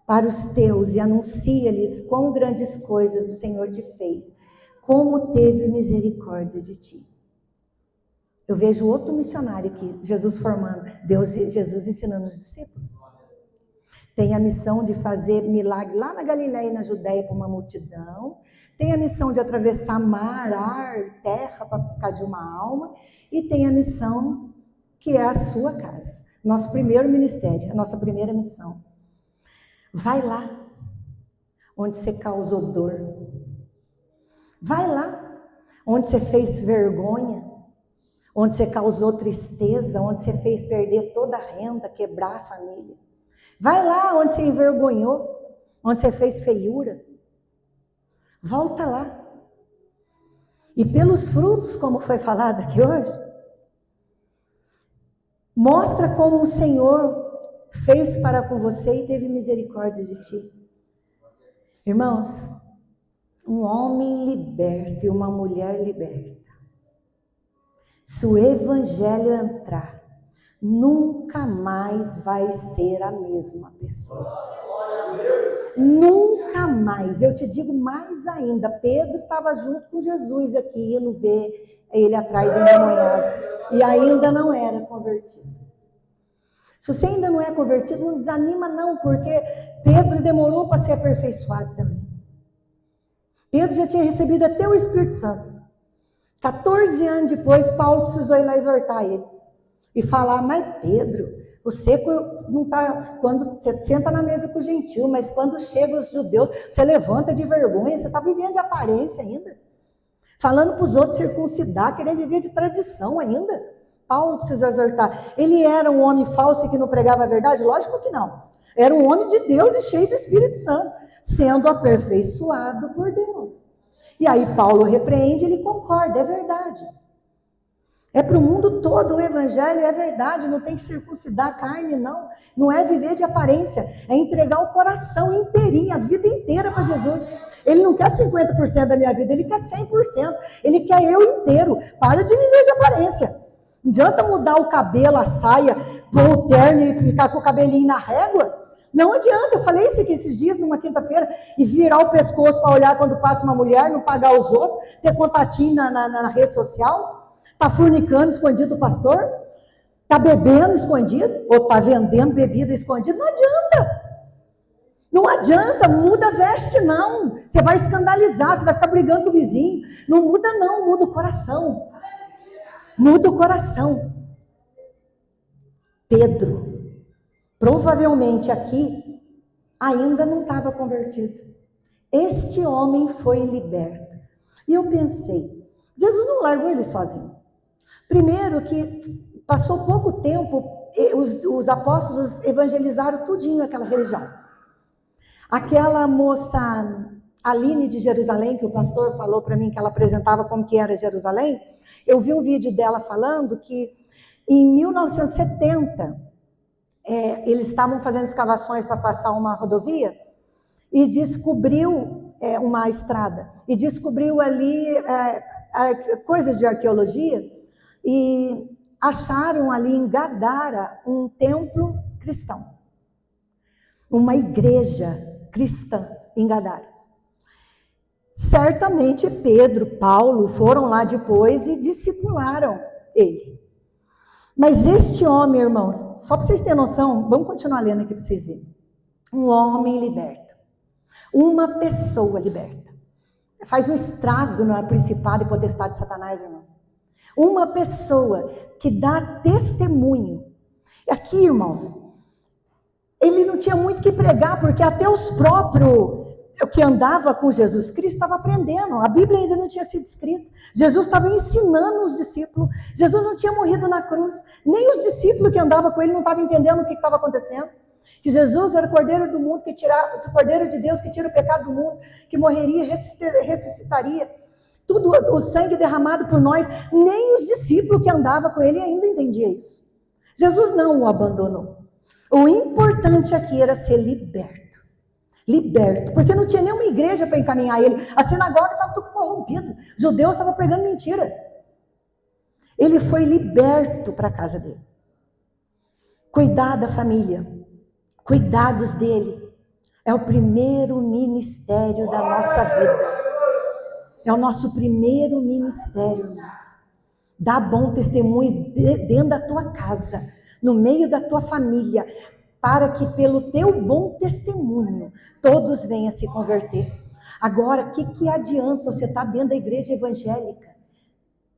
para os teus, e anuncia-lhes quão grandes coisas o Senhor te fez, como teve misericórdia de ti. Eu vejo outro missionário aqui, Jesus formando, Jesus ensinando os discípulos. Tem a missão de fazer milagre lá na Galileia e na Judéia para uma multidão. Tem a missão de atravessar mar, ar, terra para ficar de uma alma. E tem a missão que é a sua casa. Nosso primeiro ministério, a nossa primeira missão. Vai lá, onde você causou dor. Vai lá, onde você fez vergonha. Onde você causou tristeza, onde você fez perder toda a renda, quebrar a família. Vai lá onde você envergonhou, onde você fez feiura. Volta lá. E pelos frutos, como foi falado aqui hoje, mostra como o Senhor fez para com você e teve misericórdia de ti. Irmãos, um homem liberto e uma mulher liberta. Se o evangelho entrar, nunca mais vai ser a mesma pessoa. Nunca mais. Eu te digo mais ainda. Pedro estava junto com Jesus aqui, indo ver ele atrás do endemoniado. E ainda não era convertido. Se você ainda não é convertido, não desanima não, porque Pedro demorou para ser aperfeiçoado também. Pedro já tinha recebido até o Espírito Santo. 14 anos depois, Paulo precisou ir lá exortar ele. E falar, mas Pedro, você não tá, quando você senta na mesa com o gentil, mas quando chegam os judeus, você levanta de vergonha, você está vivendo de aparência ainda. Falando para os outros circuncidar, querendo viver de tradição ainda. Paulo precisa exortar. Ele era um homem falso e que não pregava a verdade? Lógico que não. Era um homem de Deus e cheio do Espírito Santo, sendo aperfeiçoado por Deus. E aí Paulo repreende, ele concorda, é verdade. É para o mundo todo o evangelho, é verdade, não tem que circuncidar a carne, não. Não é viver de aparência, é entregar o coração inteirinho, a vida inteira para Jesus. Ele não quer 50% da minha vida, ele quer 100%. Ele quer eu inteiro. Para de viver de aparência. Não adianta mudar o cabelo, a saia, pôr o terno e ficar com o cabelinho na régua. Não adianta, eu falei isso aqui esses dias, numa quinta-feira, e virar o pescoço para olhar quando passa uma mulher, não pagar os outros, ter contatinho na rede social, tá fornicando escondido do pastor, tá bebendo escondido, ou tá vendendo bebida escondida, não adianta. Não adianta, muda a veste não, você vai escandalizar, você vai ficar brigando com o vizinho, não muda não, muda o coração. Muda o coração. Pedro, provavelmente aqui, ainda não estava convertido. Este homem foi liberto. E eu pensei, Jesus não largou ele sozinho. Primeiro que passou pouco tempo, os apóstolos evangelizaram tudinho aquela religião. Aquela moça Aline de Jerusalém, que o pastor falou para mim que ela apresentava como que era Jerusalém, eu vi um vídeo dela falando que em 1970, eles estavam fazendo escavações para passar uma rodovia e descobriu uma estrada, e descobriu ali coisas de arqueologia e acharam ali em Gadara um templo cristão, uma igreja cristã em Gadara. Certamente Pedro, Paulo foram lá depois e discipularam ele. Mas este homem, irmãos, só para vocês terem noção, vamos continuar lendo aqui para vocês verem. Um homem liberto, uma pessoa liberta, faz um estrago no principado e potestade de Satanás, irmãos. Uma pessoa que dá testemunho. Aqui, irmãos, ele não tinha muito que pregar, porque até os próprios que andava com Jesus Cristo estava aprendendo. A Bíblia ainda não tinha sido escrita. Jesus estava ensinando os discípulos. Jesus não tinha morrido na cruz. Nem os discípulos que andavam com ele não estavam entendendo o que estava acontecendo. Que Jesus era o Cordeiro do mundo, o Cordeiro de Deus que tira o pecado do mundo, que morreria e ressuscitaria. Tudo o sangue derramado por nós. Nem os discípulos que andavam com ele ainda entendiam isso. Jesus não o abandonou. O importante aqui era ser liberto. Liberto, porque não tinha nenhuma igreja para encaminhar ele. A sinagoga estava tudo corrompida. Os judeus estavam pregando mentira. Ele foi liberto para a casa dele. Cuidar da família, cuidados dele, é o primeiro ministério da nossa vida. É o nosso primeiro ministério, irmãos. Dá bom testemunho dentro da tua casa, no meio da tua família, para que pelo teu bom testemunho todos venham se converter. Agora, o que adianta você estar dentro da igreja evangélica,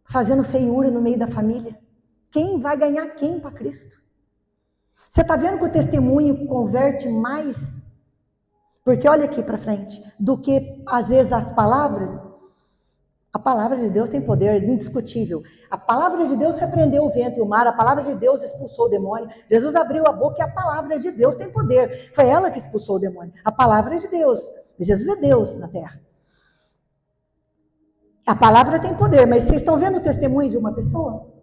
fazendo feiura no meio da família? Quem vai ganhar quem para Cristo? Você está vendo que o testemunho converte mais? Porque olha aqui para frente, do que às vezes as palavras. A palavra de Deus tem poder, é indiscutível. A palavra de Deus repreendeu o vento e o mar, a palavra de Deus expulsou o demônio. Jesus abriu a boca e a palavra de Deus tem poder. Foi ela que expulsou o demônio. A palavra de Deus. Jesus é Deus na terra. A palavra tem poder, mas vocês estão vendo o testemunho de uma pessoa?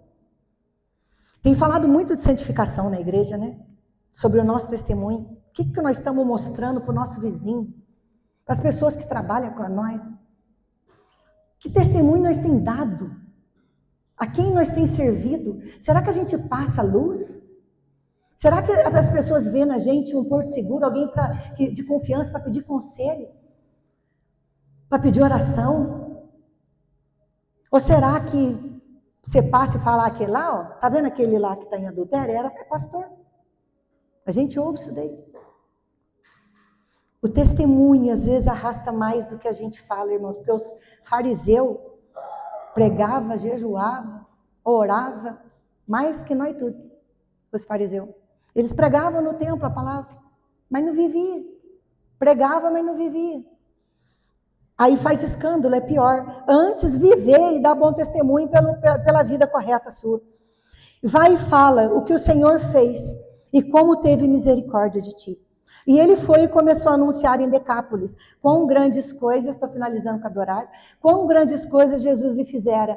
Tem falado muito de santificação na igreja, né? Sobre o nosso testemunho. O que nós estamos mostrando para o nosso vizinho? Para as pessoas que trabalham com nós? Que testemunho nós tem dado? A quem nós tem servido? Será que a gente passa luz? Será que as pessoas veem na gente um porto seguro, alguém de confiança para pedir conselho? Para pedir oração? Ou será que você passa e fala aquele lá, ó, tá vendo aquele lá que está em adultério? É pastor. A gente ouve isso daí. O testemunho às vezes arrasta mais do que a gente fala, irmãos, porque os fariseus pregavam, jejuavam, oravam, mais que nós tudo, os fariseus. Eles pregavam no templo a palavra, mas não viviam. Pregava, mas não vivia. Aí faz escândalo, é pior. Antes viver e dar bom testemunho pela vida correta sua. Vai e fala o que o Senhor fez e como teve misericórdia de ti. E ele foi e começou a anunciar em Decápolis quão grandes coisas, estou finalizando com a do horário, quão grandes coisas Jesus lhe fizera.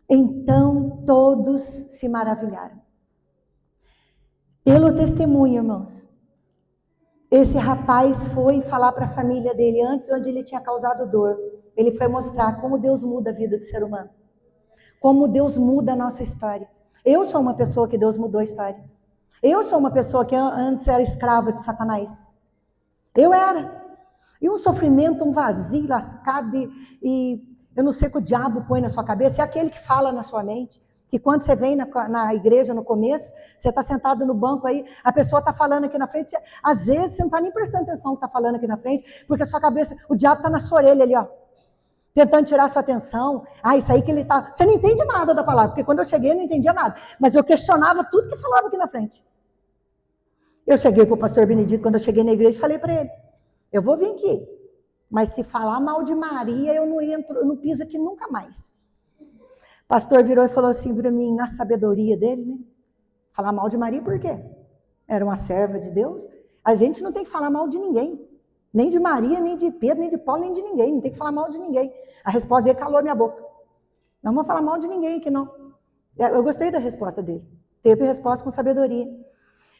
Então todos se maravilharam. Pelo testemunho, irmãos. Esse rapaz foi falar para a família dele antes, onde ele tinha causado dor. Ele foi mostrar como Deus muda a vida do ser humano. Como Deus muda a nossa história. Eu sou uma pessoa que Deus mudou a história. Eu sou uma pessoa que antes era escrava de Satanás. Eu era. E um sofrimento, um vazio lascado, e eu não sei o que o diabo põe na sua cabeça, é aquele que fala na sua mente. Que quando você vem na igreja no começo, você está sentado no banco aí, a pessoa está falando aqui na frente, às vezes você não está nem prestando atenção no que está falando aqui na frente, porque a sua cabeça, o diabo está na sua orelha ali, ó, tentando tirar a sua atenção. Isso aí que ele está... Você não entende nada da palavra, porque quando eu cheguei eu não entendia nada, mas eu questionava tudo que falava aqui na frente. Eu cheguei para o pastor Benedito, quando eu cheguei na igreja, falei para ele, eu vou vir aqui, mas se falar mal de Maria, eu não entro, eu não piso aqui nunca mais. O pastor virou e falou assim para mim, na sabedoria dele, né? Falar mal de Maria por quê? Era uma serva de Deus. A gente não tem que falar mal de ninguém. Nem de Maria, nem de Pedro, nem de Paulo, nem de ninguém. Não tem que falar mal de ninguém. A resposta dele calou a minha boca. Não vou falar mal de ninguém aqui, não. Eu gostei da resposta dele. Teve resposta com sabedoria.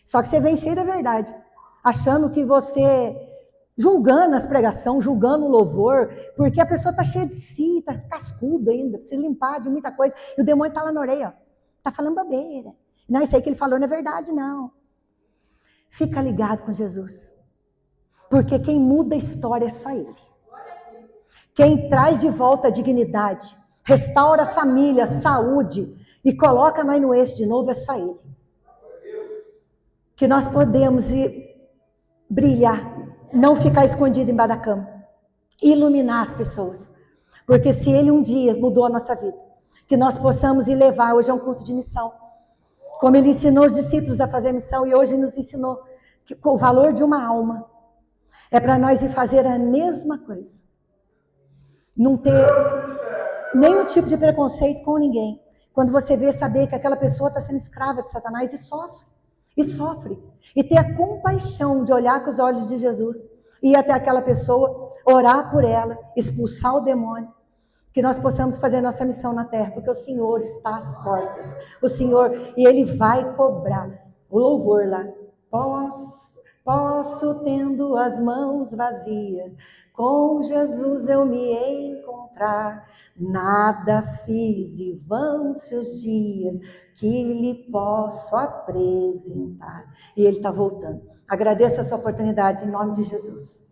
Só que você vem cheio da verdade. Achando que você... julgando as pregações, julgando o louvor, porque a pessoa está cheia de si, está cascudo ainda, precisa limpar de muita coisa, e o demônio está lá na orelha, está falando bobeira. Não, isso aí que ele falou não é verdade, não. Fica ligado com Jesus, porque quem muda a história é só Ele. Quem traz de volta a dignidade, restaura a família, saúde, e coloca nós no eixo de novo, é só Ele. Que nós podemos brilhar, não ficar escondido embaixo da cama. Iluminar as pessoas. Porque se Ele um dia mudou a nossa vida, que nós possamos ir levar, hoje é um culto de missão. Como Ele ensinou os discípulos a fazer missão e hoje nos ensinou que o valor de uma alma é para nós ir fazer a mesma coisa. Não ter nenhum tipo de preconceito com ninguém. Quando você vê, saber que aquela pessoa está sendo escrava de Satanás e sofre. E sofre, e ter a compaixão de olhar com os olhos de Jesus, ir até aquela pessoa, orar por ela, expulsar o demônio, que nós possamos fazer nossa missão na terra, porque o Senhor está às portas, o Senhor, e Ele vai cobrar o louvor lá. Posso tendo as mãos vazias, com Jesus eu me encontrar, nada fiz e vão-se os dias, que lhe posso apresentar. E Ele está voltando. Agradeço essa oportunidade em nome de Jesus.